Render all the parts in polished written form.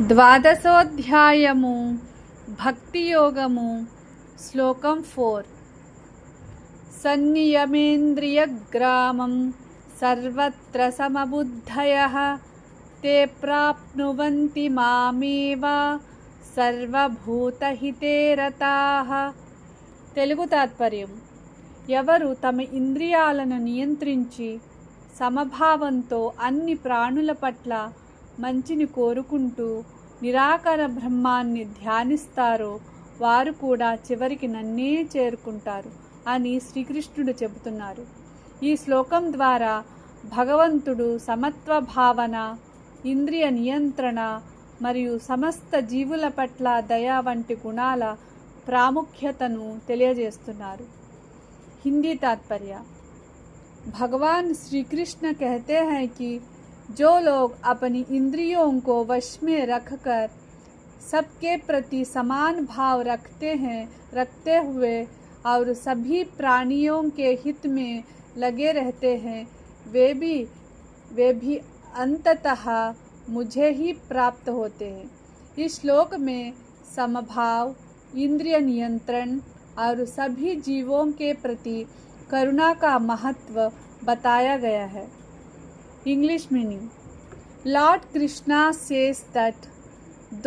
ద్వాదశోధ్యాయము భక్తి యోగము శ్లోకం 4 సన్నియమేంద్రియగ్రామం సర్వత్ర సమబుద్ధయః తే ప్రాప్నువంతి మామేవ సర్వభూతహితే రతాః. తెలుగు తాత్పర్యం: ఎవరు తమ ఇంద్రియాలను నియంత్రించి సమభావంతో అన్ని ప్రాణుల పట్ల మంచిని కోరుకుంటూ నిరాకార బ్రహ్మాన్ని ధ్యానిస్తారో వారు కూడా చివరికి నన్నే చేరుకుంటారు అని శ్రీకృష్ణుడు చెబుతున్నారు. ఈ శ్లోకం ద్వారా భగవంతుడు సమత్వ భావన, ఇంద్రియ నియంత్రణ మరియు సమస్త జీవుల పట్ల దయ వంటి గుణాల ప్రాముఖ్యతను తెలియజేస్తున్నారు. हिंदी तात्पर्य: भगवान श्री कृष्ण कहते हैं कि जो लोग अपनी इंद्रियों को वश में रखकर सबके प्रति समान भाव रखते हुए और सभी प्राणियों के हित में लगे रहते हैं, वे भी अंततः मुझे ही प्राप्त होते हैं. इस श्लोक में समभाव, इंद्रिय नियंत्रण और सभी जीवों के प्रति करुणा का महत्व बताया गया है. English meaning: Lord Krishna says that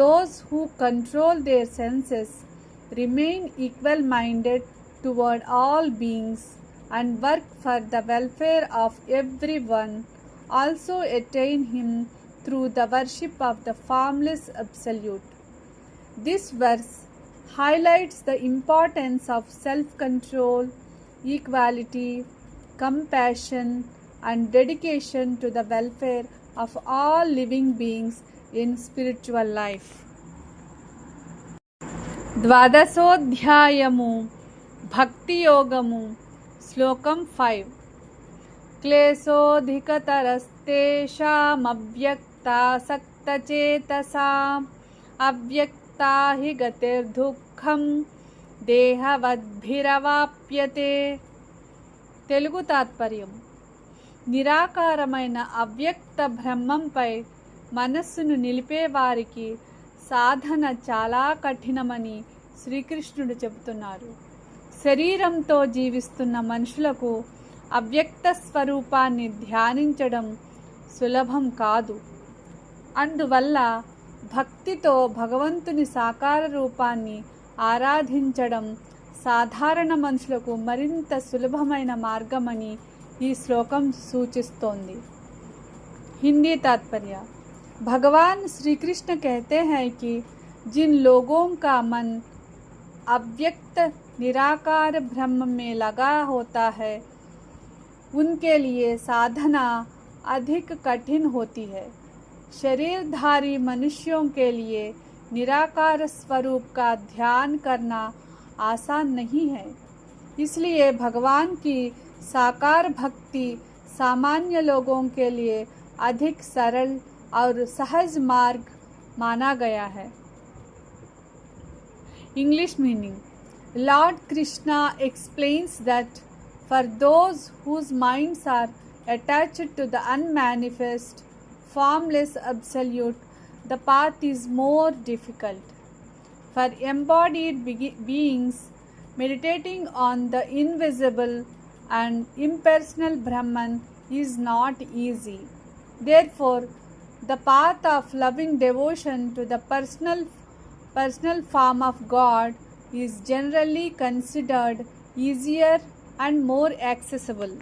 those who control their senses, remain equal-minded toward all beings, and work for the welfare of everyone, also attain Him through the worship of the formless Absolute. This verse highlights the importance of self-control, equality, compassion, and dedication to the welfare of all living beings in spiritual life. ద్వాదశోధ్యాయము భక్తి యోగము శ్లోకం 5 క్లేశోధికతరస్తేషామవ్యక్తాసక్తచేతసాం అవ్యక్తా హి గతిర్దుఃఖం దేహవద్భిరవాప్యతే. తెలుగు తాత్పర్యం: నిరాకారమైన అవ్యక్త బ్రహ్మంపై మనస్సును నిలిపేవారికి సాధన చాలా కఠినమని శ్రీకృష్ణుడు చెబుతున్నారు. శరీరంతో జీవిస్తున్న మనుషులకు అవ్యక్త స్వరూపాన్ని ధ్యానించడం సులభం కాదు. అందువల్ల భక్తితో భగవంతుని సాకార రూపాన్ని ఆరాధించడం సాధారణ మనుషులకు మరింత సులభమైన మార్గమని ఈ శ్లోకం సూచిస్తోంది. हिंदी तात्पर्य: भगवान श्री कृष्ण कहते हैं कि जिन लोगों का मन अव्यक्त निराकार ब्रह्म में लगा होता है, उनके लिए साधना अधिक कठिन होती है. शरीरधारी मनुष्यों के लिए निराकार स्वरूप का ध्यान करना आसान नहीं है. इसलिए भगवान की साकार भक्ति सामान्य लोगों के लिए अधिक सरल और सहज मार्ग माना गया है. English meaning: Lord Krishna explains that for those whose minds are attached to the unmanifest, formless Absolute, the path is more difficult. For embodied beings, meditating on the invisible and impersonal Brahman is not easy. Therefore, the path of loving devotion to the personal form of God is generally considered easier and more accessible.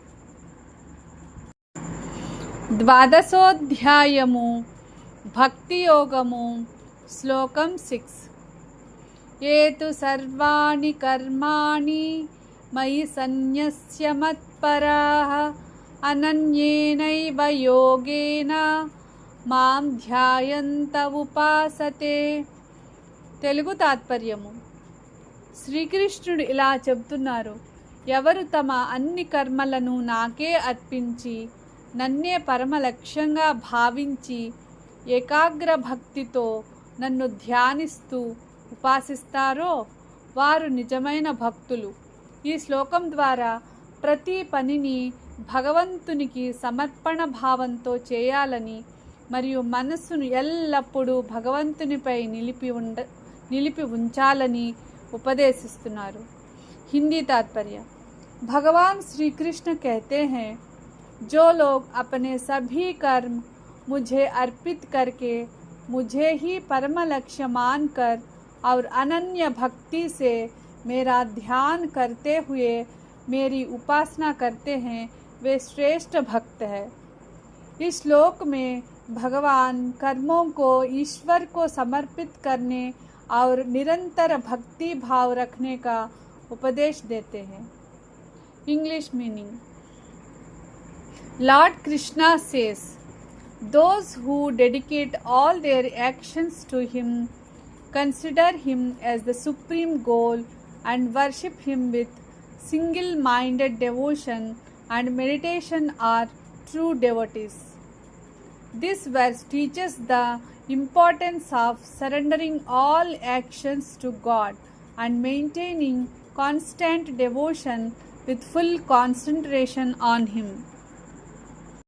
ద్వాదశోధ్యాయము భక్తి యోగము శ్లోకం 6 ఏతు సర్వాణి కర్మాణి మయి సన్యస్య మత్పరాః అనన్యేనైవ యోగేన మాం ధ్యాయంత ఉపాసతే. తెలుగు తాత్పర్యము: శ్రీకృష్ణుడు ఇలా చెబుతున్నారు: ఎవరు తమ అన్ని కర్మలను నాకే అర్పించి నన్నే పరమ లక్ష్యంగా భావించి ఏకాగ్ర భక్తితో నన్ను ధ్యానిస్తూ ఉపాసిస్తారో వారు నిజమైన భక్తులు. ఈ శ్లోకం ద్వారా ప్రతి పనిని భగవంతునికి సమర్పణ భావంతో చేయాలని మరియు మనస్సును ఎల్లప్పుడూ భగవంతునిపై నిలిపి ఉంచాలని ఉపదేశిస్తున్నారు. హిందీ तात्पर्य भगवान श्री कृष्ण कहते हैं, जो लोग अपने सभी कर्म मुझे अर्पित करके मुझे ही परम लक्ष्य मानकर और अनन्य भक्ति से मेरा ध्यान करते हुए मेरी उपासना करते हैं, वे श्रेष्ठ भक्त है. इस श्लोक में भगवान कर्मों को ईश्वर को समर्पित करने और निरंतर भक्ति भाव रखने का उपदेश देते हैं. English meaning. Lord Krishna says, those who dedicate all their actions to him, consider him as the supreme goal and worship him with single-minded devotion and meditation are true devotees. This verse teaches the importance of surrendering all actions to God and maintaining constant devotion with full concentration on him.